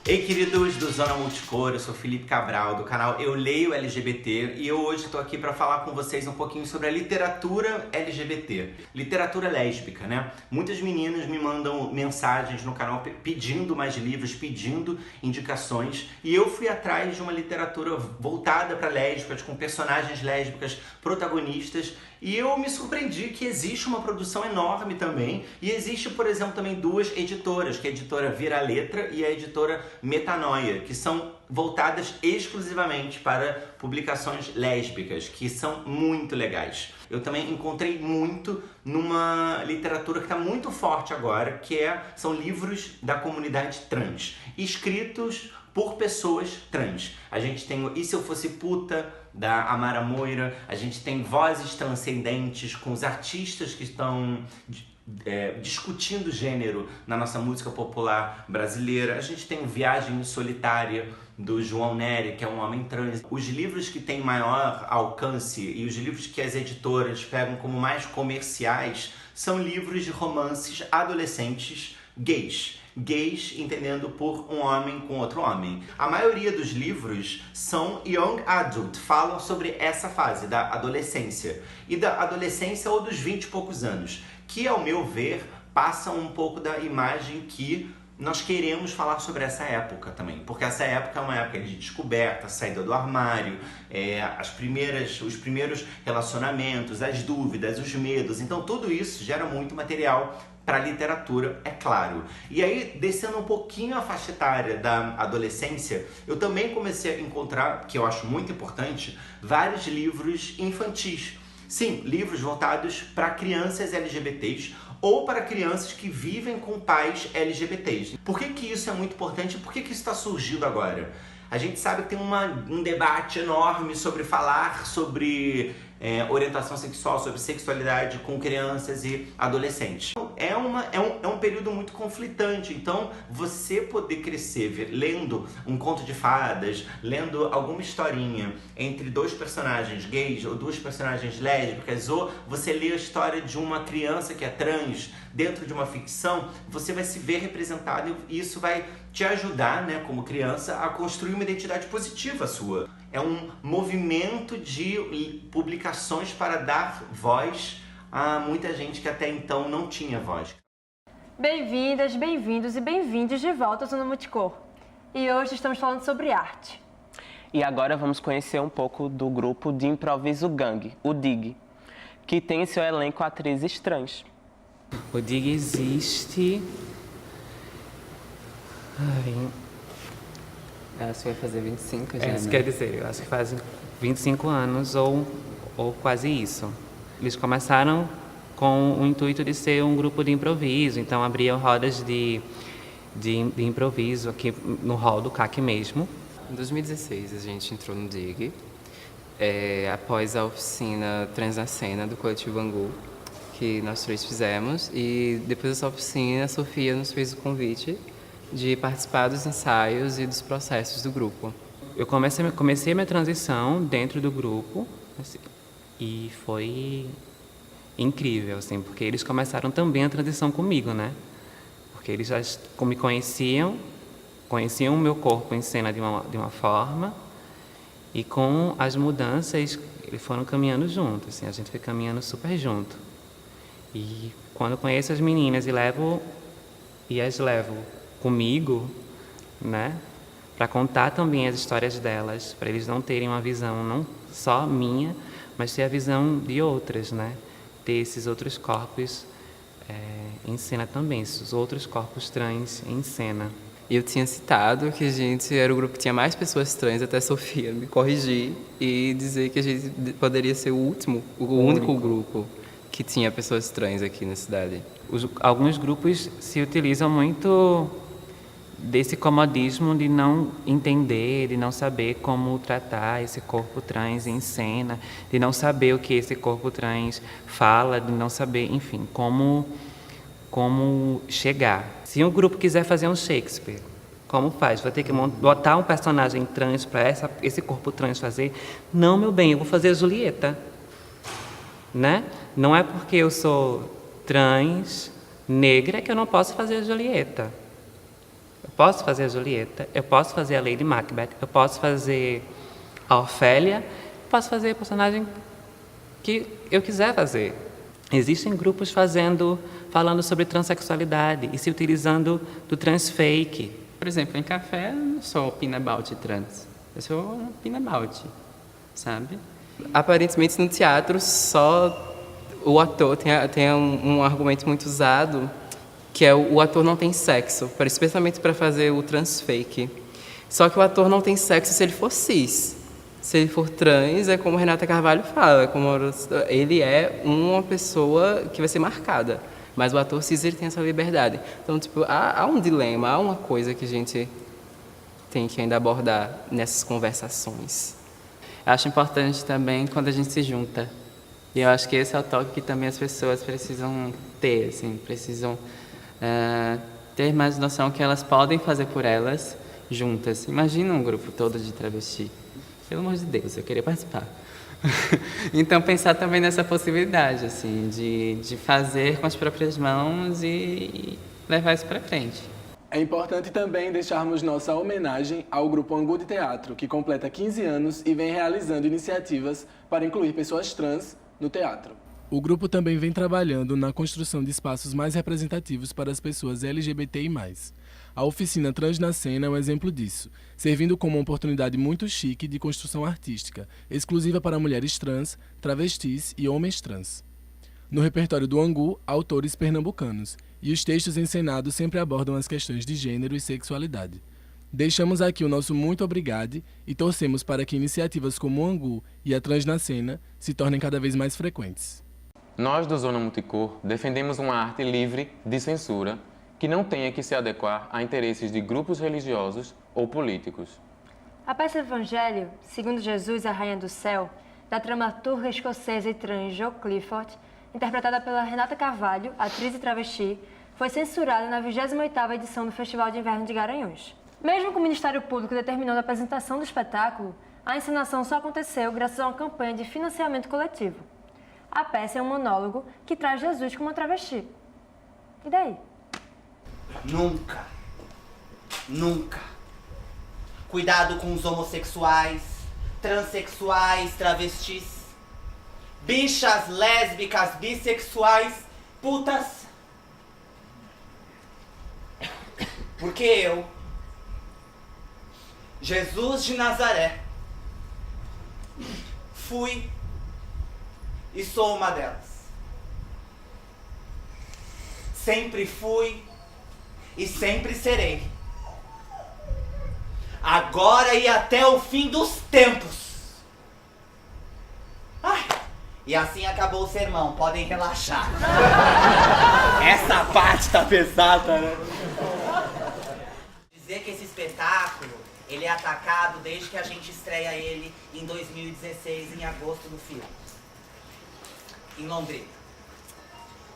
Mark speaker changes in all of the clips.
Speaker 1: Ei, queridos do Zona Multicor, eu sou Felipe Cabral, do canal Eu Leio LGBT, e eu hoje estou aqui para falar com vocês um pouquinho sobre a literatura LGBT. Literatura lésbica, né? Muitas meninas me mandam mensagens no canal pedindo mais livros, pedindo indicações, e eu fui atrás de uma literatura voltada para lésbicas, com personagens lésbicas protagonistas, e eu me surpreendi que existe uma produção enorme também, e existe, por exemplo, também duas editoras, que é a editora Vira Letra e a editora Metanoia, que são voltadas exclusivamente para publicações lésbicas, que são muito legais. Eu também encontrei muito numa literatura que está muito forte agora, são livros da comunidade trans, escritos por pessoas trans. A gente tem o E Se Eu Fosse Puta, da Amara Moira, a gente tem Vozes Transcendentes com os artistas que estão discutindo gênero na nossa música popular brasileira. A gente tem Viagem Solitária, do João Nery, que é um homem trans. Os livros que têm maior alcance e os livros que as editoras pegam como mais comerciais são livros de romances adolescentes gays. Gays entendendo por um homem com outro homem. A maioria dos livros são young adult, falam sobre essa fase da adolescência. E da adolescência ou dos 20 e poucos anos, que ao meu ver passam um pouco da imagem que nós queremos falar sobre essa época também, porque essa época é uma época de descoberta, saída do armário, os primeiros relacionamentos, as dúvidas, os medos. Então tudo isso gera muito material para a literatura, é claro. E aí, descendo um pouquinho a faixa etária da adolescência, eu também comecei a encontrar, que eu acho muito importante, vários livros infantis. Sim, livros voltados para crianças LGBTs ou para crianças que vivem com pais LGBTs. Por que isso é muito importante? Por que isso está surgindo agora? A gente sabe que tem um debate enorme sobre falar sobre orientação sexual, sobre sexualidade com crianças e adolescentes. É um período muito conflitante, então você poder crescer lendo um conto de fadas, lendo alguma historinha entre dois personagens gays ou duas personagens lésbicas, ou você lê a história de uma criança que é trans dentro de uma ficção, você vai se ver representado e isso vai te ajudar, né, como criança, a construir uma identidade positiva sua. É um movimento de publicações para dar voz a muita gente que até então não tinha voz.
Speaker 2: Bem-vindas, bem-vindos e bem-vindos de volta ao Zona Multicor. E hoje estamos falando sobre arte.
Speaker 3: E agora vamos conhecer um pouco do grupo de improviso gangue, o DIG, que tem em seu elenco atrizes trans.
Speaker 4: O DIG existe...
Speaker 5: Acho que vai fazer 25 já,
Speaker 4: Isso
Speaker 5: né?
Speaker 4: quer dizer, eu acho que fazem 25 anos ou quase isso. Eles começaram com o intuito de ser um grupo de improviso, então abriam rodas de improviso aqui no hall do CAC mesmo.
Speaker 5: Em 2016 a gente entrou no DIG, após a oficina Trans na Cena do Coletivo Angu, que nós três fizemos, e depois dessa oficina a Sofia nos fez o convite de participar dos ensaios e dos processos do grupo.
Speaker 4: Eu comecei minha transição dentro do grupo, assim, e foi incrível, assim, porque eles começaram também a transição comigo, né? Porque eles já me conheciam o meu corpo em cena de uma forma, e com as mudanças eles foram caminhando junto, assim, a gente foi caminhando super junto. E quando eu conheço as meninas e as levo comigo, né, para contar também as histórias delas, para eles não terem uma visão não só minha, mas ter a visão de outras, né, ter esses outros corpos em cena também, esses outros corpos trans em cena.
Speaker 5: E eu tinha citado que a gente era o grupo que tinha mais pessoas trans, até a Sofia me corrigir e dizer que a gente poderia ser o único grupo que tinha pessoas trans aqui na cidade.
Speaker 4: Alguns grupos se utilizam muito desse comodismo de não entender, de não saber como tratar esse corpo trans em cena, de não saber o que esse corpo trans fala, de não saber, enfim, como chegar. Se um grupo quiser fazer um Shakespeare, como faz? Vai ter que botar um personagem trans para esse corpo trans fazer? Não, meu bem, eu vou fazer a Julieta, né? Não é porque eu sou trans, negra, que eu não posso fazer a Julieta. Eu posso fazer a Julieta, eu posso fazer a Lady Macbeth, eu posso fazer a Ofélia, posso fazer a personagem que eu quiser fazer. Existem grupos falando sobre transexualidade e se utilizando do transfake.
Speaker 5: Por exemplo, em café eu não sou pinabout trans, eu sou pinabout, sabe? Aparentemente no teatro só o ator tem um argumento muito usado, que é o ator não tem sexo, especialmente para fazer o transfake. Só que o ator não tem sexo se ele for cis. Se ele for trans, é como a Renata Carvalho fala, ele é uma pessoa que vai ser marcada. Mas o ator cis ele tem essa liberdade. Então, tipo, há um dilema, há uma coisa que a gente tem que ainda abordar nessas conversações.
Speaker 6: Eu acho importante também quando a gente se junta. E eu acho que esse é o toque que também as pessoas precisam ter, assim, precisam ter mais noção que elas podem fazer por elas juntas. Imagina um grupo todo de travesti. Pelo amor de Deus, eu queria participar. Então, pensar também nessa possibilidade, assim, de fazer com as próprias mãos e levar isso para frente.
Speaker 7: É importante também deixarmos nossa homenagem ao Grupo Angu de Teatro, que completa 15 anos e vem realizando iniciativas para incluir pessoas trans no teatro. O grupo também vem trabalhando na construção de espaços mais representativos para as pessoas LGBTI+. A oficina Trans na Cena é um exemplo disso, servindo como uma oportunidade muito chique de construção artística, exclusiva para mulheres trans, travestis e homens trans. No repertório do Angu, há autores pernambucanos, e os textos encenados sempre abordam as questões de gênero e sexualidade. Deixamos aqui o nosso muito obrigado e torcemos para que iniciativas como o Angu e a Trans na Cena se tornem cada vez mais frequentes.
Speaker 8: Nós do Zona Multicor defendemos uma arte livre de censura que não tenha que se adequar a interesses de grupos religiosos ou políticos.
Speaker 2: A peça Evangelho, segundo Jesus, a Rainha do Céu, da dramaturga escocesa e trans Jo Clifford, interpretada pela Renata Carvalho, atriz e travesti, foi censurada na 28ª edição do Festival de Inverno de Garanhuns. Mesmo com o Ministério Público determinando a apresentação do espetáculo, a encenação só aconteceu graças a uma campanha de financiamento coletivo. A peça é um monólogo que traz Jesus como uma travesti. E daí?
Speaker 1: Nunca, nunca. Cuidado com os homossexuais, transexuais, travestis, bichas, lésbicas, bissexuais, putas. Porque eu, Jesus de Nazaré, fui e sou uma delas. Sempre fui e sempre serei. Agora e até o fim dos tempos. Ai, e assim acabou o sermão, podem relaxar. Essa parte tá pesada, né? Dizer que esse espetáculo, ele é atacado desde que a gente estreia ele em 2016, em agosto, no filme. Em Londrina.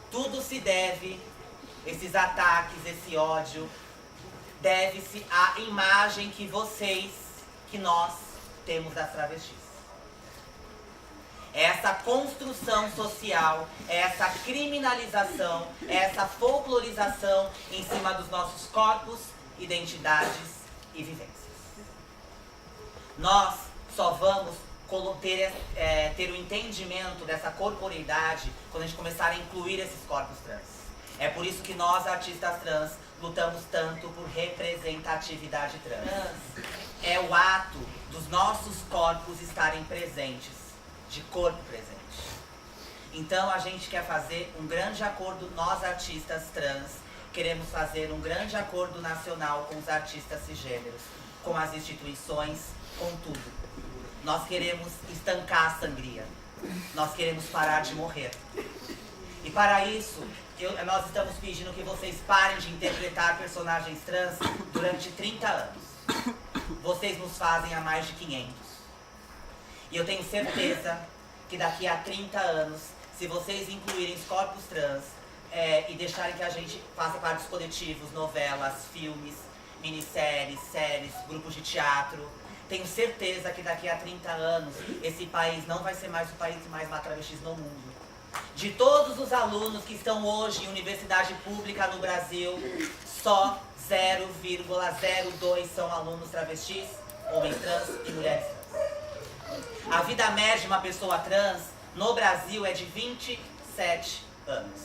Speaker 1: Tudo se deve, esses ataques, esse ódio, deve-se à imagem que nós temos das travestis. Essa construção social, essa criminalização, essa folclorização em cima dos nossos corpos, identidades e vivências. Nós só vamos ter o entendimento dessa corporeidade quando a gente começar a incluir esses corpos trans. É por isso que nós, artistas trans, lutamos tanto por representatividade trans. É o ato dos nossos corpos estarem presentes, de corpo presente. Então a gente quer fazer um grande acordo, nós artistas trans, queremos fazer um grande acordo nacional com os artistas cisgêneros, com as instituições, com tudo. Nós queremos estancar a sangria. Nós queremos parar de morrer. E para isso, nós estamos pedindo que vocês parem de interpretar personagens trans durante 30 anos. Vocês nos fazem há mais de 500. E eu tenho certeza que daqui a 30 anos, se vocês incluírem os corpos trans e deixarem que a gente faça parte dos coletivos, novelas, filmes, minisséries, séries, grupos de teatro, tenho certeza que daqui a 30 anos esse país não vai ser mais o país que mais mata travestis no mundo.
Speaker 9: De todos os alunos que estão hoje em universidade pública no Brasil, só 0,02 são alunos travestis, homens trans e mulheres trans. A vida média de uma pessoa trans no Brasil é de 27 anos.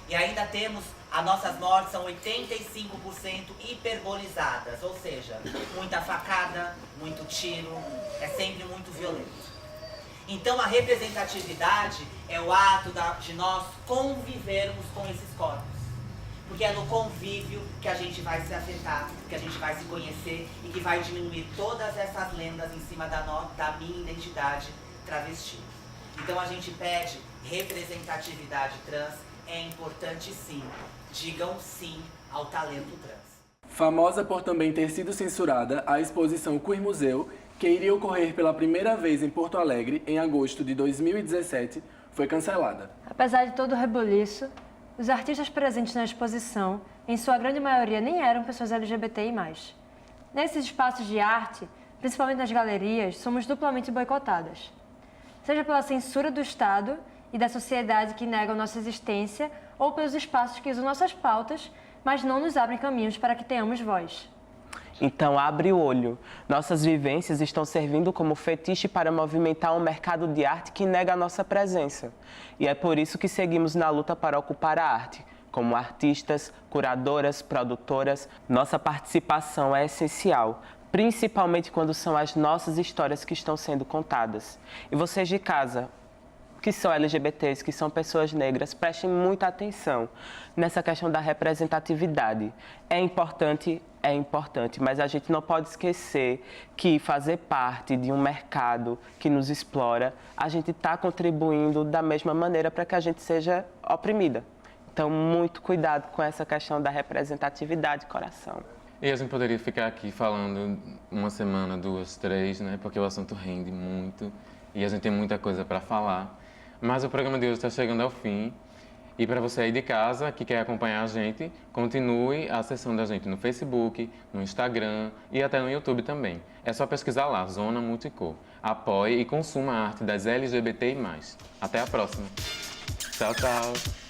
Speaker 9: E ainda temos, as nossas mortes são 85% hiperbolizadas, ou seja, muita facada, muito tiro, é sempre muito violento. Então a representatividade é o ato de nós convivermos com esses corpos. Porque é no convívio que a gente vai se afetar, que a gente vai se conhecer e que vai diminuir todas essas lendas em cima da minha identidade travesti. Então a gente pede representatividade trans, é importante sim. Digam sim ao talento trans.
Speaker 7: Famosa por também ter sido censurada, a exposição Queer Museu, que iria ocorrer pela primeira vez em Porto Alegre em agosto de 2017, foi cancelada.
Speaker 2: Apesar de todo o rebuliço, os artistas presentes na exposição, em sua grande maioria, nem eram pessoas LGBTI+. Nesses espaços de arte, principalmente nas galerias, somos duplamente boicotadas. Seja pela censura do Estado e da sociedade que negam nossa existência, ou pelos espaços que usam nossas pautas, mas não nos abrem caminhos para que tenhamos voz.
Speaker 3: Então, abre o olho. Nossas vivências estão servindo como fetiche para movimentar um mercado de arte que nega a nossa presença. E é por isso que seguimos na luta para ocupar a arte. Como artistas, curadoras, produtoras, nossa participação é essencial, principalmente quando são as nossas histórias que estão sendo contadas. E vocês de casa, que são LGBTs, que são pessoas negras, prestem muita atenção nessa questão da representatividade. É importante, mas a gente não pode esquecer que fazer parte de um mercado que nos explora, a gente está contribuindo da mesma maneira para que a gente seja oprimida. Então, muito cuidado com essa questão da representatividade, coração.
Speaker 8: E a gente poderia ficar aqui falando uma semana, 2, 3, né? Porque o assunto rende muito e a gente tem muita coisa para falar. Mas o programa de hoje está chegando ao fim. E para você aí de casa que quer acompanhar a gente, continue a sessão da gente no Facebook, no Instagram e até no YouTube também. É só pesquisar lá, Zona Multicor. Apoie e consuma a arte das LGBTI+. Até a próxima. Tchau, tchau.